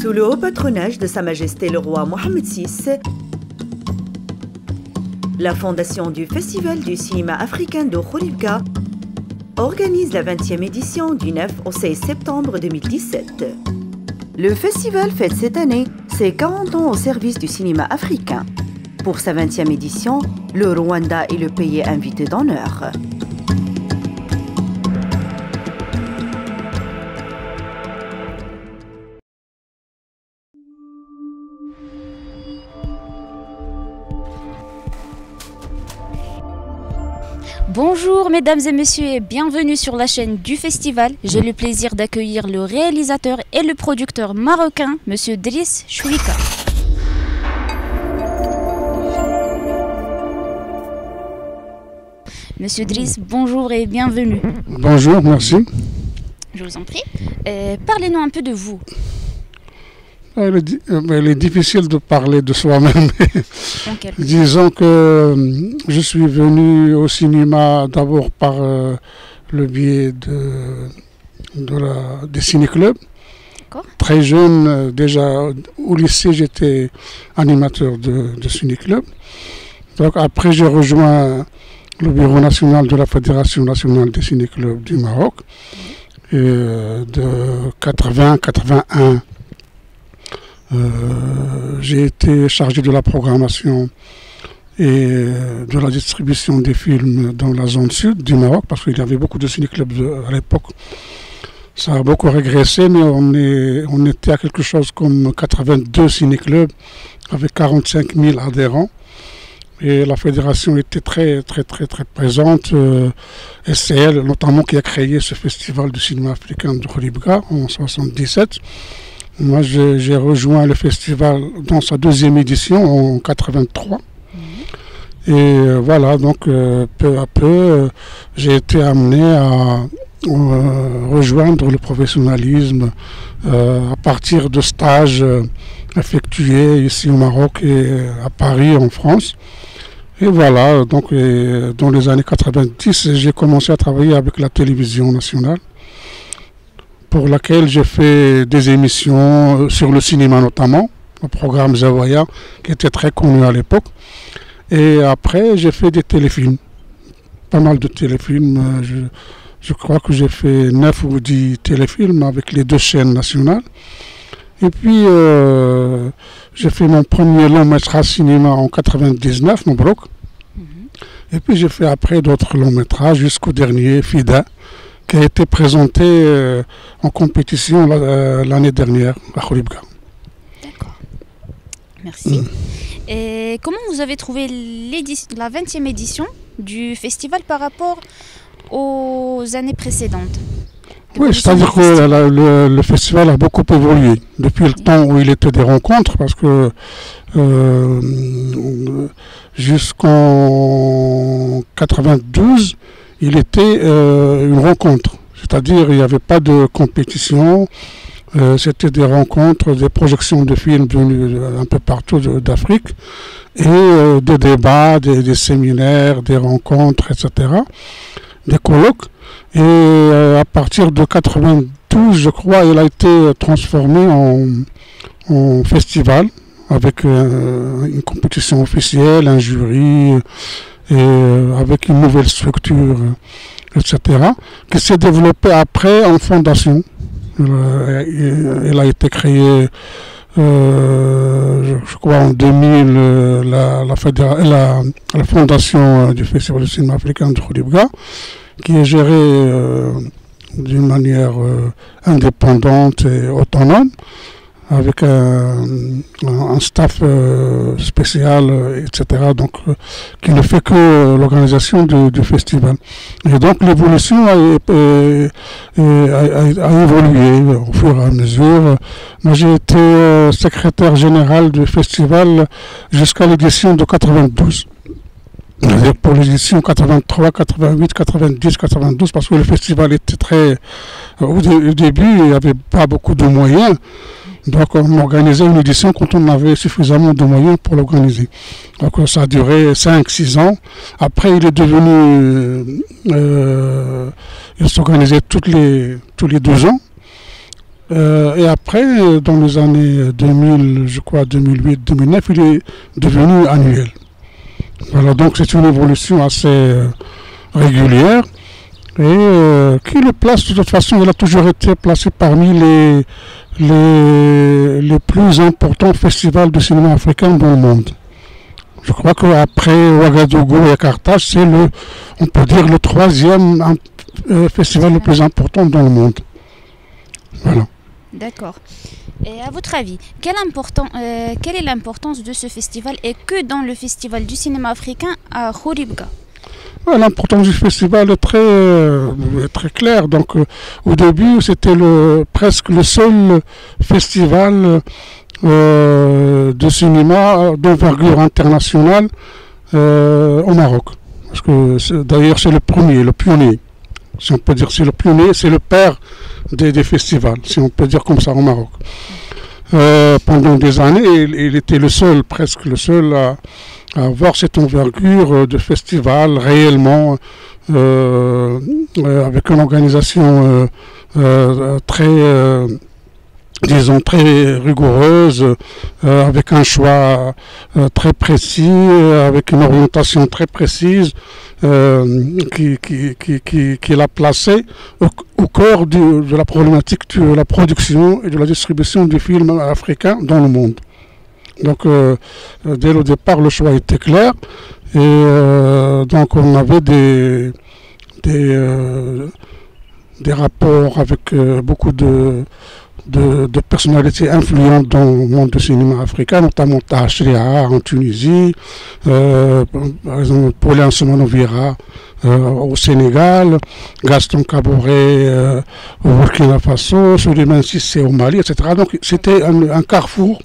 Sous le haut patronage de Sa Majesté le roi Mohammed VI, la fondation du Festival du cinéma africain de Khouribga organise la 20e édition du 9 au 16 septembre 2017. Le festival fête cette année ses 40 ans au service du cinéma africain. Pour sa 20e édition, le Rwanda est le pays invité d'honneur. Bonjour mesdames et messieurs et bienvenue sur la chaîne du festival. J'ai le plaisir d'accueillir le réalisateur et le producteur marocain, Monsieur Driss Chouika. Monsieur Driss, bonjour et bienvenue. Bonjour, merci. Je vous en prie. Parlez-nous un peu de vous. Il est difficile de parler de soi-même. Disons que je suis venu au cinéma d'abord par le biais des ciné-clubs. Très jeune, déjà au lycée, j'étais animateur de ciné-club. Donc après, j'ai rejoint le bureau national de la Fédération nationale des ciné-clubs du Maroc. Et de 80-81. J'ai été chargé de la programmation et de la distribution des films dans la zone sud du Maroc, parce qu'il y avait beaucoup de ciné-clubs à l'époque. Ça a beaucoup régressé, mais on était à quelque chose comme 82 ciné-clubs avec 45 000 adhérents. Et la fédération était très présente. Et c'est elle notamment qui a créé ce festival du cinéma africain de Khouribga en 1977. Moi, j'ai rejoint le festival dans sa deuxième édition en 83. Et voilà, donc peu à peu, j'ai été amené à rejoindre le professionnalisme à partir de stages effectués ici au Maroc et à Paris, en France. Et voilà, donc dans les années 90, j'ai commencé à travailler avec la télévision nationale, pour laquelle j'ai fait des émissions sur le cinéma notamment, le programme Zawaya, qui était très connu à l'époque. Et après, j'ai fait des téléfilms, pas mal de téléfilms. Je crois que j'ai fait 9 ou 10 téléfilms avec les deux chaînes nationales. Et puis, j'ai fait mon premier long métrage cinéma en 99, Mabrouk. Et puis, j'ai fait après d'autres longs métrages jusqu'au dernier, Fida, qui a été présenté en compétition l'année dernière à Khouribga. D'accord. Merci. Et comment vous avez trouvé la 20e édition du festival par rapport aux années précédentes? Oui, c'est-à-dire que le festival a beaucoup évolué depuis le temps où il était des rencontres, parce que jusqu'en 92, il était une rencontre, c'est-à-dire il n'y avait pas de compétition, c'était des rencontres, des projections de films venus un peu partout d'Afrique, et des débats, des séminaires, des rencontres, etc., des colloques. Et à partir de 92, je crois, il a été transformé en festival, avec une compétition officielle, un jury, et avec une nouvelle structure, etc., qui s'est développée après en fondation. Elle a été créée, je crois, en 2000, la fondation du Festival du cinéma africain de Khouribga, qui est gérée d'une manière indépendante et autonome, avec un staff spécial, etc., donc, qui ne fait que l'organisation du festival. Et donc l'évolution a évolué au fur et à mesure. Moi j'ai été secrétaire général du festival jusqu'à l'édition de 92. Pour l'édition 83, 88, 90, 92, parce que le festival était très... Au début, il n'y avait pas beaucoup de moyens. Donc on organisait une édition quand on avait suffisamment de moyens pour l'organiser. Donc ça a duré 5-6 ans. Après il est devenu... il s'organisait tous les 2 ans. Et après, dans les années 2000, je crois 2008-2009, il est devenu annuel. Voilà, donc c'est une évolution assez régulière et qui le place de toute façon, il a toujours été placé parmi les plus importants festivals de cinéma africain dans le monde. Je crois qu'après Ouagadougou et Carthage, c'est on peut dire le troisième festival le plus important dans le monde. Voilà. D'accord. Et à votre avis, quelle est l'importance de ce festival et que dans le festival du cinéma africain à Khouribga? L'importance du festival est très claire. Donc, au début, c'était presque le seul festival de cinéma d'envergure internationale au Maroc. Parce que d'ailleurs, c'est le premier, le pionnier. Si on peut dire c'est le pionnier, c'est le père des festivals, si on peut dire comme ça au Maroc. Pendant des années, il était presque le seul à avoir cette envergure de festival réellement avec une organisation très rigoureuse, avec un choix très précis, avec une orientation très précise qui l'a placé au cœur de la problématique de la production et de la distribution du film africain dans le monde. Donc dès le départ, le choix était clair et donc on avait des rapports avec beaucoup de personnalités influentes dans le monde du cinéma africain, notamment Taha Shriha en Tunisie, par exemple Paulin Simonovira au Sénégal, Gaston Kaboré au Burkina Faso, Souleymane Cissé au Mali, etc. Donc c'était un carrefour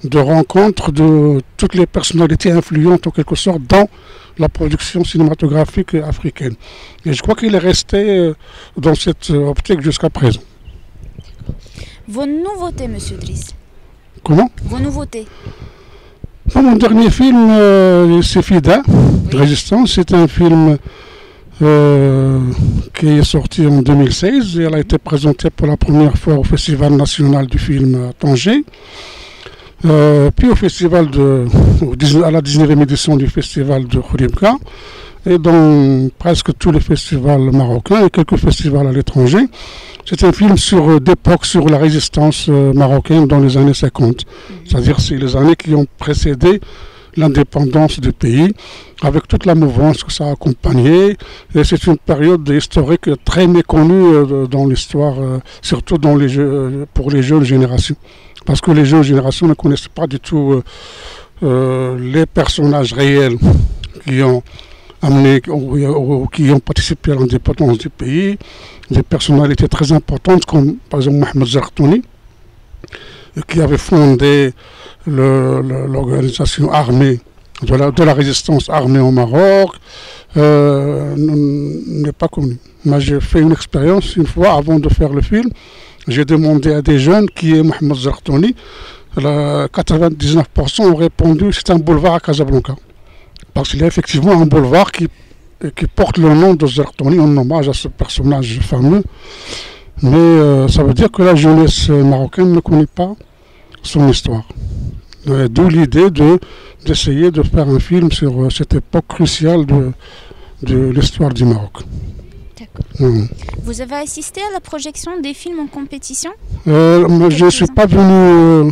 de rencontres de toutes les personnalités influentes en quelque sorte dans la production cinématographique africaine. Et je crois qu'il est resté dans cette optique jusqu'à présent. Vos nouveautés, Monsieur Driss? Comment? Vos nouveautés? Mon dernier film, c'est Fida, Résistance. C'est un film qui est sorti en 2016 et elle a été présentée pour la première fois au Festival national du film à Tanger. Puis au festival à la 19e édition du festival de Khouribga et dans presque tous les festivals marocains et quelques festivals à l'étranger. C'est un film d'époque sur la résistance marocaine dans les années 50. C'est-à-dire c'est les années qui ont précédé l'indépendance du pays, avec toute la mouvance que ça a accompagné. Et c'est une période historique très méconnue dans l'histoire, surtout pour les jeunes générations. Parce que les jeunes générations ne connaissent pas du tout les personnages réels qui ont participé à l'indépendance du pays, des personnalités très importantes comme par exemple Mohamed Zarqtouni, qui avait fondé l'organisation armée de la résistance armée au Maroc, n'est pas connu. Moi j'ai fait une expérience une fois avant de faire le film. J'ai demandé à des jeunes qui est Mohamed Zarqtouni, 99% ont répondu c'est un boulevard à Casablanca. Parce qu'il y a effectivement un boulevard qui porte le nom de Zarqtouni en hommage à ce personnage fameux. Mais ça veut dire que la jeunesse marocaine ne connaît pas son histoire. D'où l'idée d'essayer de faire un film sur cette époque cruciale de l'histoire du Maroc. Vous avez assisté à la projection des films en compétition? Je ne suis pas venu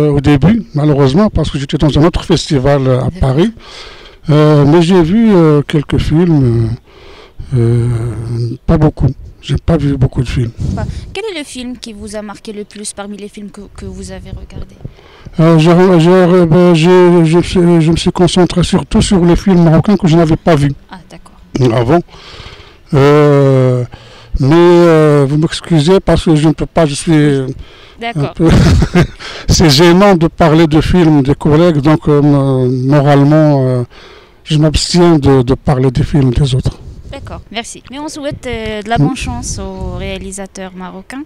au début, malheureusement, parce que j'étais dans un autre festival à Paris. Mais j'ai vu quelques films, pas beaucoup. J'ai pas vu beaucoup de films. Quel est le film qui vous a marqué le plus parmi les films que vous avez regardés? Je me suis concentré surtout sur les films marocains que je n'avais pas vus avant. Mais vous m'excusez parce que je ne peux pas, je suis un peu c'est gênant de parler de films des collègues, donc moralement je m'abstiens de parler des films des autres. D'accord, merci. Mais on souhaite de la bonne chance aux réalisateurs marocains.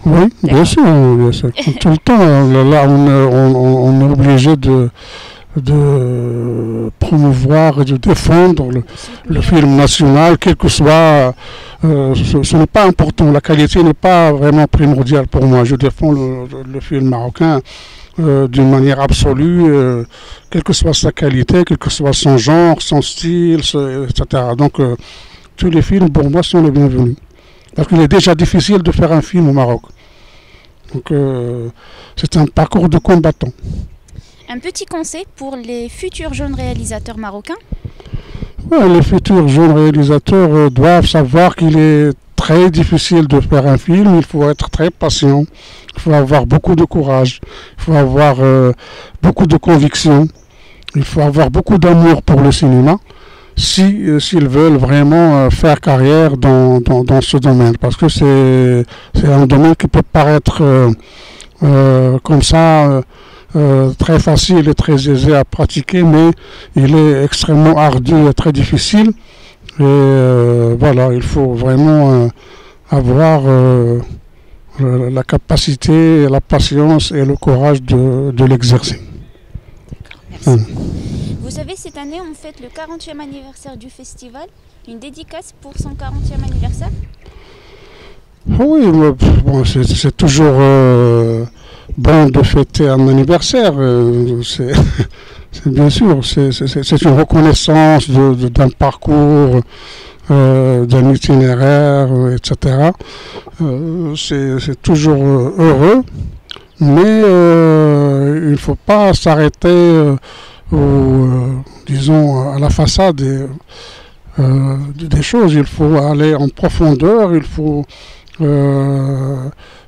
Oui, bien sûr, bien sûr. Tout le temps, là on est obligé de promouvoir et de défendre le film national, quel que soit. Ce n'est pas important, la qualité n'est pas vraiment primordiale pour moi. Je défends le film marocain d'une manière absolue, quelle que soit sa qualité, quel que soit son genre, son style, etc. Donc tous les films pour moi sont les bienvenus. Parce qu'il est déjà difficile de faire un film au Maroc. Donc c'est un parcours de combattant. Un petit conseil pour les futurs jeunes réalisateurs marocains? Ouais, les futurs jeunes réalisateurs doivent savoir qu'il est très difficile de faire un film, il faut être très patient, il faut avoir beaucoup de courage, il faut avoir beaucoup de conviction, il faut avoir beaucoup d'amour pour le cinéma s'ils veulent vraiment faire carrière dans ce domaine. Parce que c'est un domaine qui peut paraître comme ça très facile et très aisé à pratiquer, mais il est extrêmement ardu et très difficile. Et voilà, il faut vraiment avoir la capacité, la patience et le courage de l'exercer. Merci. Vous avez cette année, on fête le 40e anniversaire du festival. Une dédicace pour son 40e anniversaire? Oui, bon, c'est toujours bon de fêter un anniversaire. Bien sûr, c'est une reconnaissance d'un parcours, d'un itinéraire, etc. C'est toujours heureux, mais il ne faut pas s'arrêter disons, à la façade des choses. Il faut aller en profondeur, il faut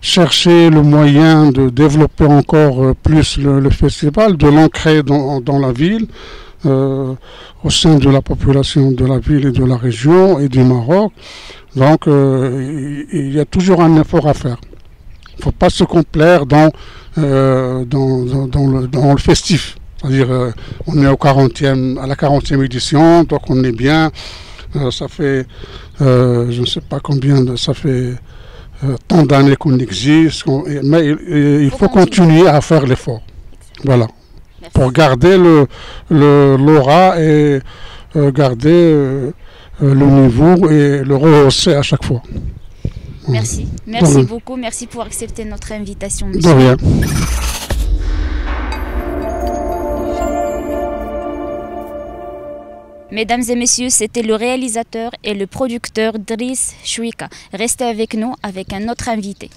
chercher le moyen de développer encore plus le festival, de l'ancrer dans la ville, au sein de la population de la ville et de la région et du Maroc. Donc il y a toujours un effort à faire. Il ne faut pas se complaire dans le festif. C'est-à-dire on est à la 40e édition, donc on est bien. Ça fait, je ne sais pas combien, ça fait tant d'années qu'on existe, mais il faut continuer à faire l'effort. Voilà. Merci. Pour garder l'aura et garder le niveau et le rehausser à chaque fois. Merci. Merci beaucoup. Merci pour accepter notre invitation, monsieur. De rien. Mesdames et messieurs, c'était le réalisateur et le producteur Driss Chouika. Restez avec nous avec un autre invité.